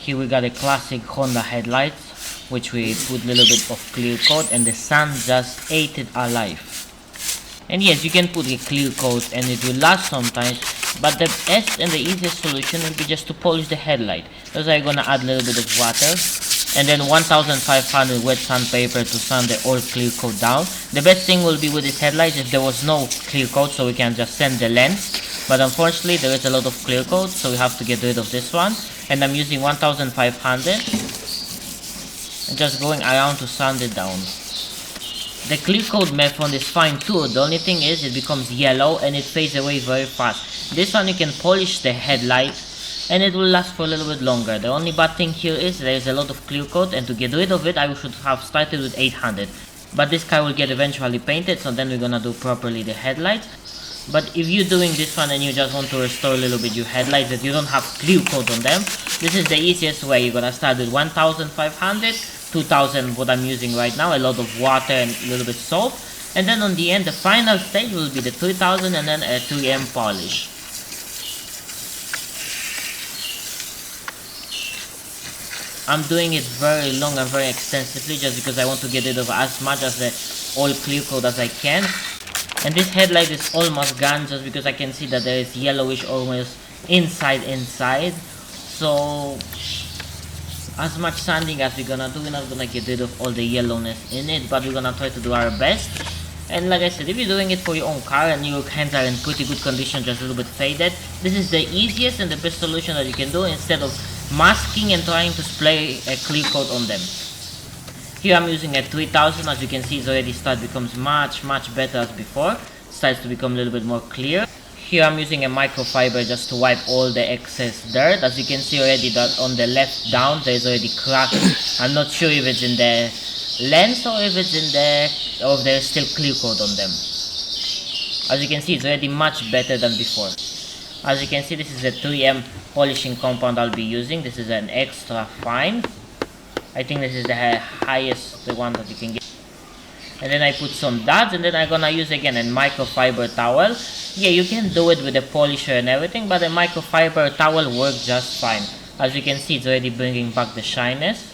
Here we got a classic Honda headlights, which we put a little bit of clear coat, and the sun just ate it alive. And yes, you can put a clear coat and it will last sometimes, but the best and the easiest solution will be just to polish the headlight. That's why I'm gonna add a little bit of water and then 1500 wet sandpaper to sand the old clear coat down. The best thing will be with this headlight if there was no clear coat, so we can just sand the lens, but unfortunately there is a lot of clear coat, so we have to get rid of this one. And I'm using 1500 and just going around to sand it down. The clear coat method is fine too, the only thing is it becomes yellow and it fades away very fast. This one you can polish the headlight and it will last for a little bit longer. The only bad thing here is there is a lot of clear coat, and to get rid of it I should have started with 800. But this car will get eventually painted, so then we're gonna do properly the headlights. But if you're doing this one and you just want to restore a little bit your headlights that you don't have clear coat on them, this is the easiest way. You're gonna start with 1500, 2000 what I'm using right now, a lot of water and a little bit soap, and then on the end the final stage will be the 3000 and then a 3M polish. I'm doing it very long and very extensively just because I want to get rid of as much of the old clear coat as I can. And this headlight is almost gone just because I can see that there is yellowish almost inside. So as much sanding as we're gonna do, we're not gonna get rid of all the yellowness in it, but we're gonna try to do our best. And like I said, if you're doing it for your own car and your hands are in pretty good condition, just a little bit faded, this is the easiest and the best solution that you can do instead of masking and trying to spray a clear coat on them. Here I'm using a 3000, as you can see it's already becomes much better as before. It starts to become a little bit more clear. Here I'm using a microfiber just to wipe all the excess dirt. As you can see already that on the left down there is already cracks. I'm not sure if it's in the lens or if it's in the, or if there's still clear coat on them. As you can see it's already much better than before. As you can see, this is the 3M polishing compound I'll be using. This is an extra fine. I think this is the highest, the one that you can get. And then I put some dots, and then I'm gonna use again a microfiber towel. Yeah, you can do it with a polisher and everything, but a microfiber towel works just fine. As you can see, it's already bringing back the shyness.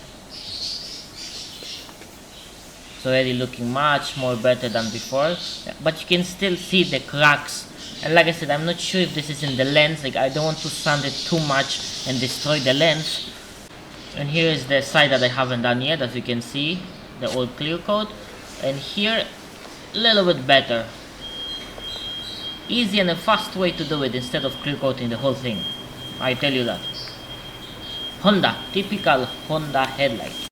It's already looking much more better than before, but you can still see the cracks. And like I said, I'm not sure if this is in the lens. Like, I don't want to sand it too much and destroy the lens. And here is the side that I haven't done yet, as you can see, the old clear coat. And here, a little bit better. Easy and a fast way to do it instead of clear coating the whole thing. I tell you that. Honda, typical Honda headlight.